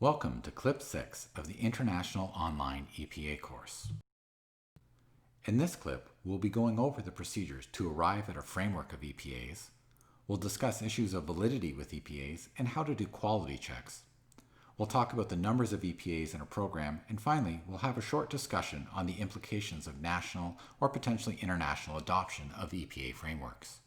Welcome to Clip 6 of the International Online EPA course. In this clip, we'll be going over the procedures to arrive at a framework of EPAs. We'll discuss issues of validity with EPAs and how to do quality checks. We'll talk about the numbers of EPAs in a program, and finally, we'll have a short discussion on the implications of national or potentially international adoption of EPA frameworks.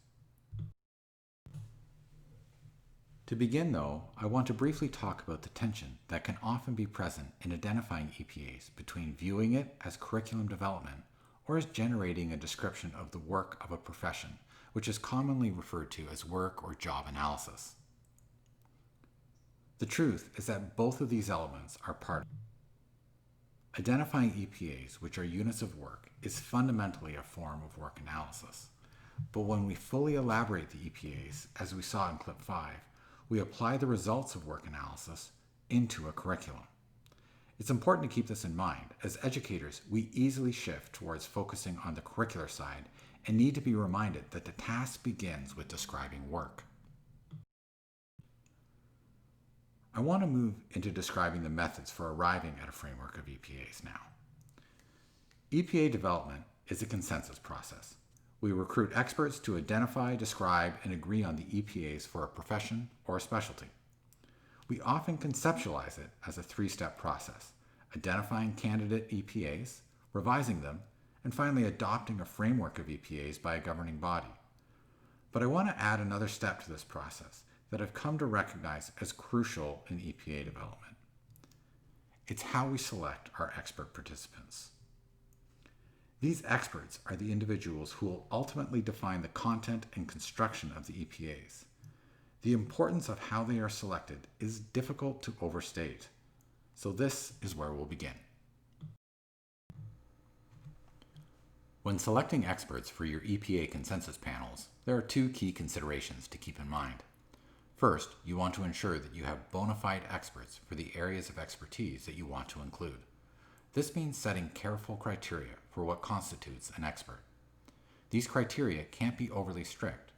To begin, though, I want to briefly talk about the tension that can often be present in identifying EPAs between viewing it as curriculum development or as generating a description of the work of a profession, which is commonly referred to as work or job analysis. The truth is that both of these elements are part of it. Identifying EPAs, which are units of work, is fundamentally a form of work analysis. But when we fully elaborate the EPAs, as we saw in Clip 5, we apply the results of work analysis into a curriculum. It's important to keep this in mind. As educators, we easily shift towards focusing on the curricular side and need to be reminded that the task begins with describing work. I want to move into describing the methods for arriving at a framework of EPAs now. EPA development is a consensus process. We recruit experts to identify, describe, and agree on the EPAs for a profession or a specialty. We often conceptualize it as a three-step process: identifying candidate EPAs, revising them, and finally adopting a framework of EPAs by a governing body. But I want to add another step to this process that I've come to recognize as crucial in EPA development. It's how we select our expert participants. These experts are the individuals who will ultimately define the content and construction of the EPAs. The importance of how they are selected is difficult to overstate. So this is where we'll begin. When selecting experts for your EPA consensus panels, there are two key considerations to keep in mind. First, you want to ensure that you have bona fide experts for the areas of expertise that you want to include. This means setting careful criteria for what constitutes an expert. These criteria can't be overly strict.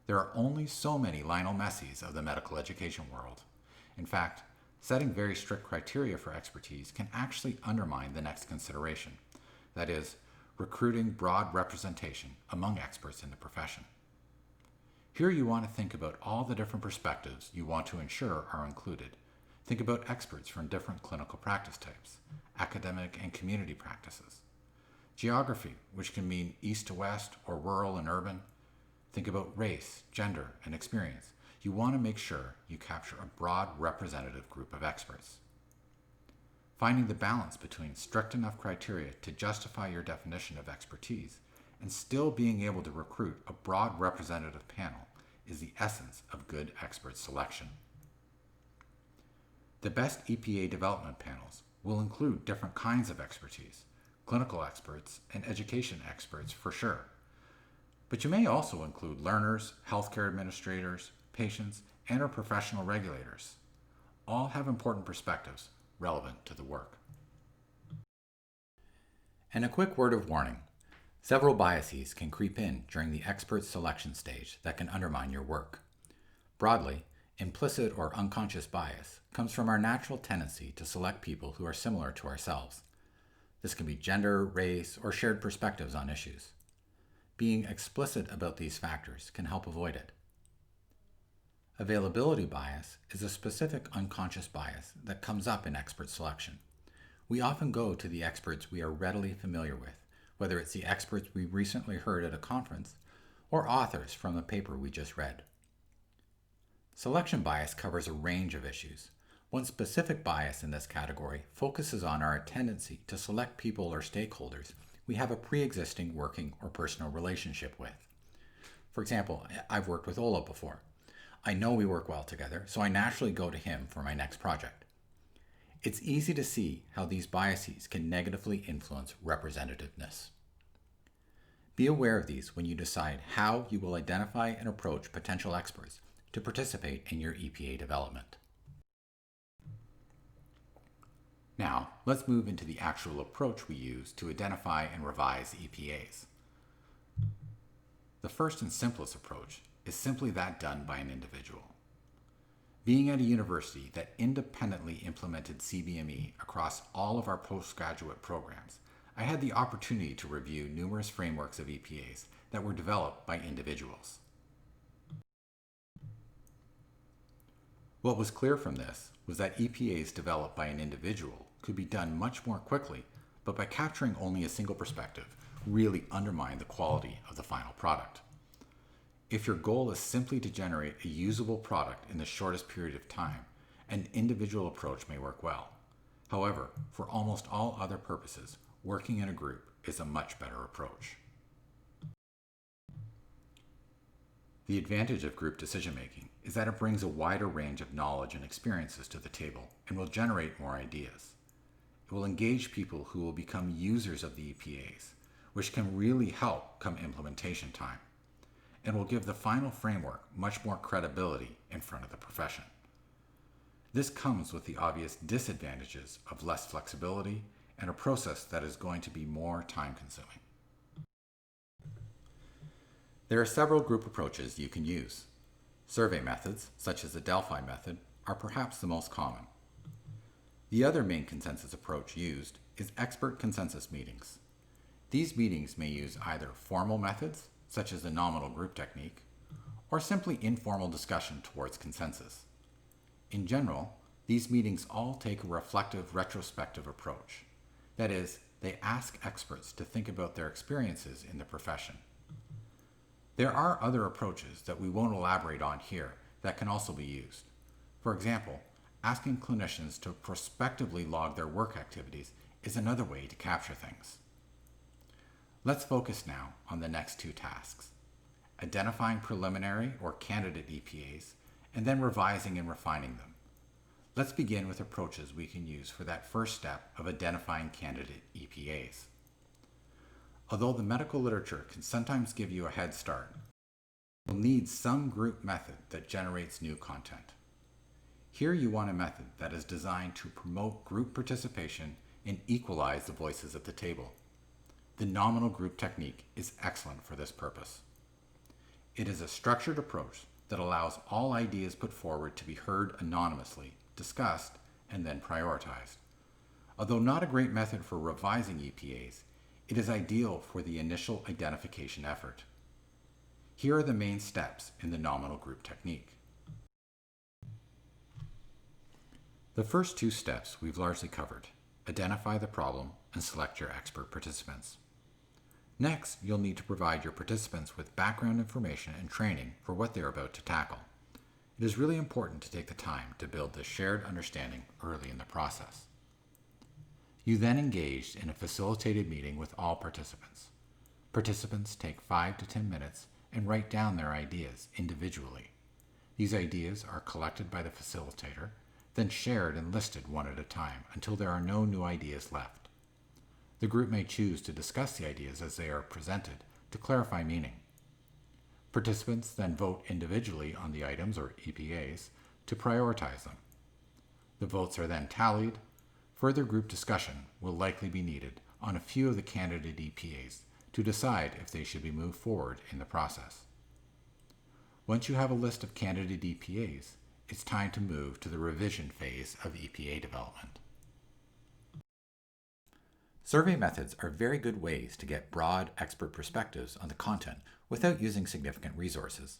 There are only so many Lionel Messis of the medical education world. In fact, setting very strict criteria for expertise can actually undermine the next consideration, that is, recruiting broad representation among experts in the profession. Here you want to think about all the different perspectives you want to ensure are included. Think about experts from different clinical practice types, academic and community practices. Geography, which can mean east to west or rural and urban. Think about race, gender, and experience. You want to make sure you capture a broad representative group of experts. Finding the balance between strict enough criteria to justify your definition of expertise and still being able to recruit a broad representative panel is the essence of good expert selection. The best EPA development panels will include different kinds of expertise, clinical experts and education experts for sure. But you may also include learners, healthcare administrators, patients, and our professional regulators. All have important perspectives relevant to the work. And a quick word of warning. Several biases can creep in during the expert selection stage that can undermine your work. Broadly, implicit or unconscious bias comes from our natural tendency to select people who are similar to ourselves. This can be gender, race, or shared perspectives on issues. Being explicit about these factors can help avoid it. Availability bias is a specific unconscious bias that comes up in expert selection. We often go to the experts we are readily familiar with, whether it's the experts we recently heard at a conference or authors from the paper we just read. Selection bias covers a range of issues. One specific bias in this category focuses on our tendency to select people or stakeholders we have a pre-existing working or personal relationship with. For example, I've worked with Ola before. I know we work well together, so I naturally go to him for my next project. It's easy to see how these biases can negatively influence representativeness. Be aware of these when you decide how you will identify and approach potential experts to participate in your EPA development. Now, let's move into the actual approach we use to identify and revise EPAs. The first and simplest approach is simply that done by an individual. Being at a university that independently implemented CBME across all of our postgraduate programs, I had the opportunity to review numerous frameworks of EPAs that were developed by individuals. What was clear from this was that EPAs developed by an individual could be done much more quickly, but by capturing only a single perspective, really undermine the quality of the final product. If your goal is simply to generate a usable product in the shortest period of time, an individual approach may work well. However, for almost all other purposes, working in a group is a much better approach. The advantage of group decision-making is that it brings a wider range of knowledge and experiences to the table and will generate more ideas. It will engage people who will become users of the EPAs, which can really help come implementation time, and will give the final framework much more credibility in front of the profession. This comes with the obvious disadvantages of less flexibility and a process that is going to be more time-consuming. There are several group approaches you can use. Survey methods, such as the Delphi method, are perhaps the most common. The other main consensus approach used is expert consensus meetings. These meetings may use either formal methods, such as the nominal group technique, or simply informal discussion towards consensus. In general, these meetings all take a reflective, retrospective approach. That is, they ask experts to think about their experiences in the profession. There are other approaches that we won't elaborate on here that can also be used. For example, asking clinicians to prospectively log their work activities is another way to capture things. Let's focus now on the next two tasks: identifying preliminary or candidate EPAs, and then revising and refining them. Let's begin with approaches we can use for that first step of identifying candidate EPAs. Although the medical literature can sometimes give you a head start, you'll need some group method that generates new content. Here you want a method that is designed to promote group participation and equalize the voices at the table. The nominal group technique is excellent for this purpose. It is a structured approach that allows all ideas put forward to be heard anonymously, discussed, and then prioritized. Although not a great method for revising EPAs, it is ideal for the initial identification effort. Here are the main steps in the nominal group technique. The first two steps we've largely covered: identify the problem and select your expert participants. Next, you'll need to provide your participants with background information and training for what they're about to tackle. It is really important to take the time to build this shared understanding early in the process. You then engaged in a facilitated meeting with all participants. Participants take 5 to 10 minutes and write down their ideas individually. These ideas are collected by the facilitator, then shared and listed one at a time until there are no new ideas left. The group may choose to discuss the ideas as they are presented to clarify meaning. Participants then vote individually on the items, or EPAs, to prioritize them. The votes are then tallied. Further group discussion will likely be needed on a few of the candidate EPAs to decide if they should be moved forward in the process. Once you have a list of candidate EPAs, it's time to move to the revision phase of EPA development. Survey methods are very good ways to get broad expert perspectives on the content without using significant resources.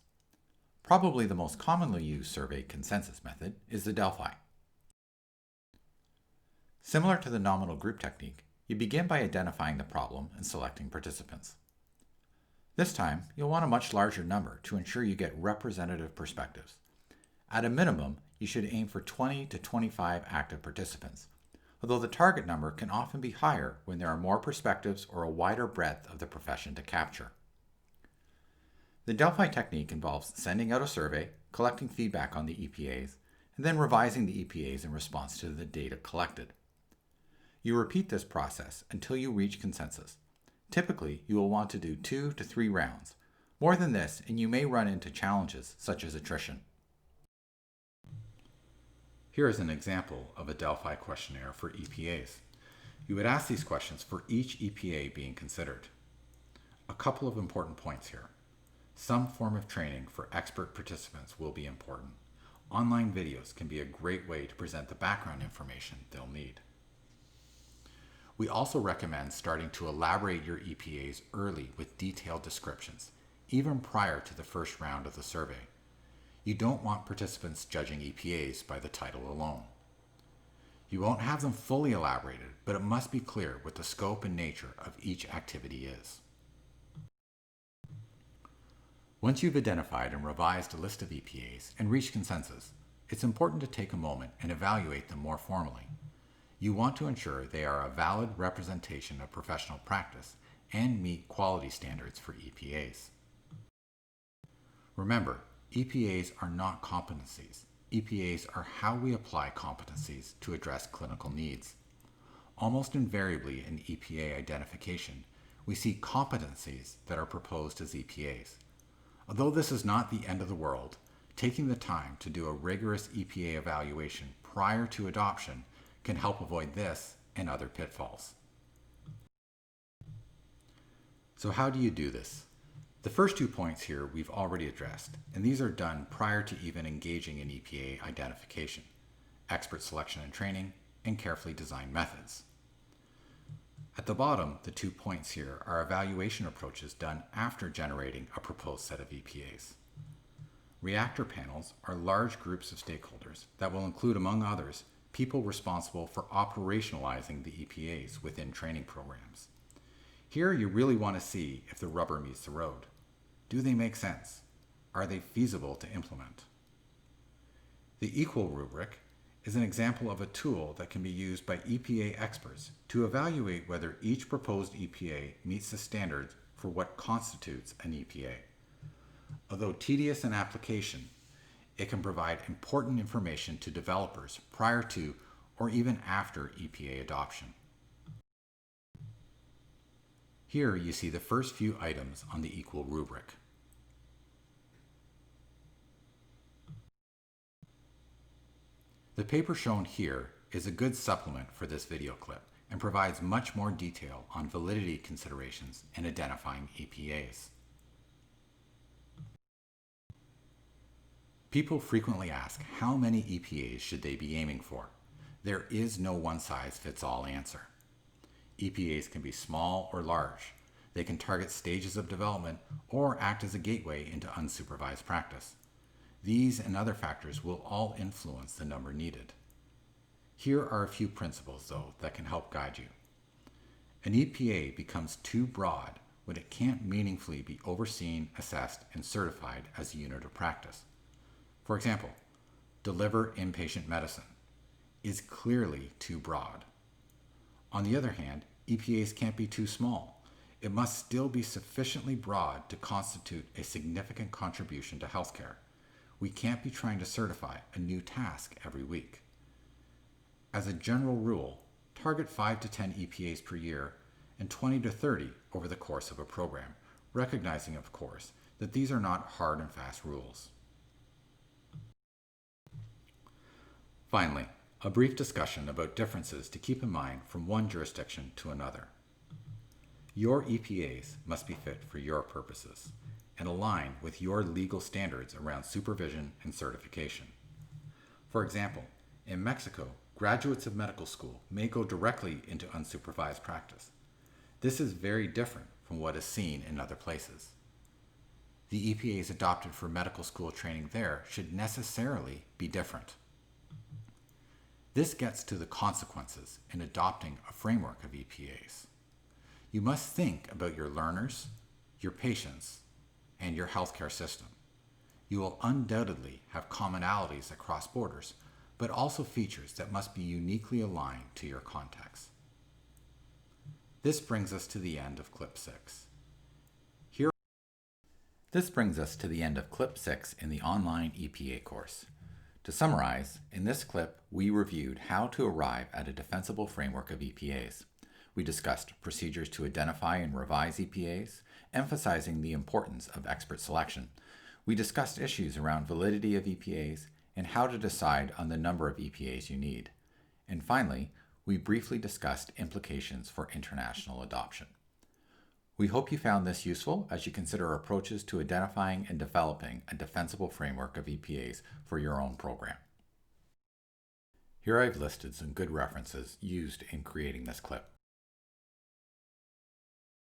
Probably the most commonly used survey consensus method is the Delphi. Similar to the nominal group technique, you begin by identifying the problem and selecting participants. This time, you'll want a much larger number to ensure you get representative perspectives. At a minimum, you should aim for 20 to 25 active participants, although the target number can often be higher when there are more perspectives or a wider breadth of the profession to capture. The Delphi technique involves sending out a survey, collecting feedback on the EPAs, and then revising the EPAs in response to the data collected. You repeat this process until you reach consensus. Typically, you will want to do 2 to 3 rounds. More than this, and you may run into challenges such as attrition. Here is an example of a Delphi questionnaire for EPAs. You would ask these questions for each EPA being considered. A couple of important points here. Some form of training for expert participants will be important. Online videos can be a great way to present the background information they'll need. We also recommend starting to elaborate your EPAs early with detailed descriptions, even prior to the first round of the survey. You don't want participants judging EPAs by the title alone. You won't have them fully elaborated, but it must be clear what the scope and nature of each activity is. Once you've identified and revised a list of EPAs and reached consensus, it's important to take a moment and evaluate them more formally. You want to ensure they are a valid representation of professional practice and meet quality standards for EPAs. Remember, EPAs are not competencies. EPAs are how we apply competencies to address clinical needs. Almost invariably in EPA identification, we see competencies that are proposed as EPAs. Although this is not the end of the world, taking the time to do a rigorous EPA evaluation prior to adoption can help avoid this and other pitfalls. So how do you do this? The first 2 points here we've already addressed, and these are done prior to even engaging in EPA identification, expert selection and training, and carefully designed methods. At the bottom, the 2 points here are evaluation approaches done after generating a proposed set of EPAs. Reactor panels are large groups of stakeholders that will include, among others, people responsible for operationalizing the EPAs within training programs. Here you really want to see if the rubber meets the road. Do they make sense? Are they feasible to implement? The equal rubric is an example of a tool that can be used by EPA experts to evaluate whether each proposed EPA meets the standards for what constitutes an EPA. Although tedious in application, it can provide important information to developers prior to or even after EPA adoption. Here you see the first few items on the equal rubric. The paper shown here is a good supplement for this video clip and provides much more detail on validity considerations and identifying EPAs. People frequently ask how many EPAs should they be aiming for. There is no one-size-fits-all answer. EPAs can be small or large. They can target stages of development or act as a gateway into unsupervised practice. These and other factors will all influence the number needed. Here are a few principles, though, that can help guide you. An EPA becomes too broad when it can't meaningfully be overseen, assessed, and certified as a unit of practice. For example, deliver inpatient medicine is clearly too broad. On the other hand, EPAs can't be too small. It must still be sufficiently broad to constitute a significant contribution to healthcare. We can't be trying to certify a new task every week. As a general rule, target 5 to 10 EPAs per year and 20 to 30 over the course of a program, recognizing, of course, that these are not hard and fast rules. Finally, a brief discussion about differences to keep in mind from one jurisdiction to another. Your EPAs must be fit for your purposes and align with your legal standards around supervision and certification. For example, in Mexico, graduates of medical school may go directly into unsupervised practice. This is very different from what is seen in other places. The EPAs adopted for medical school training there should necessarily be different. This gets to the consequences in adopting a framework of EPAs. You must think about your learners, your patients, and your healthcare system. You will undoubtedly have commonalities across borders, but also features that must be uniquely aligned to your context. This brings us to the end of Clip 6. This brings us to the end of Clip 6 in the online EPA course. To summarize, in this clip, we reviewed how to arrive at a defensible framework of EPAs. We discussed procedures to identify and revise EPAs, emphasizing the importance of expert selection. We discussed issues around validity of EPAs and how to decide on the number of EPAs you need. And finally, we briefly discussed implications for international adoption. We hope you found this useful as you consider approaches to identifying and developing a defensible framework of EPAs for your own program. Here I've listed some good references used in creating this clip.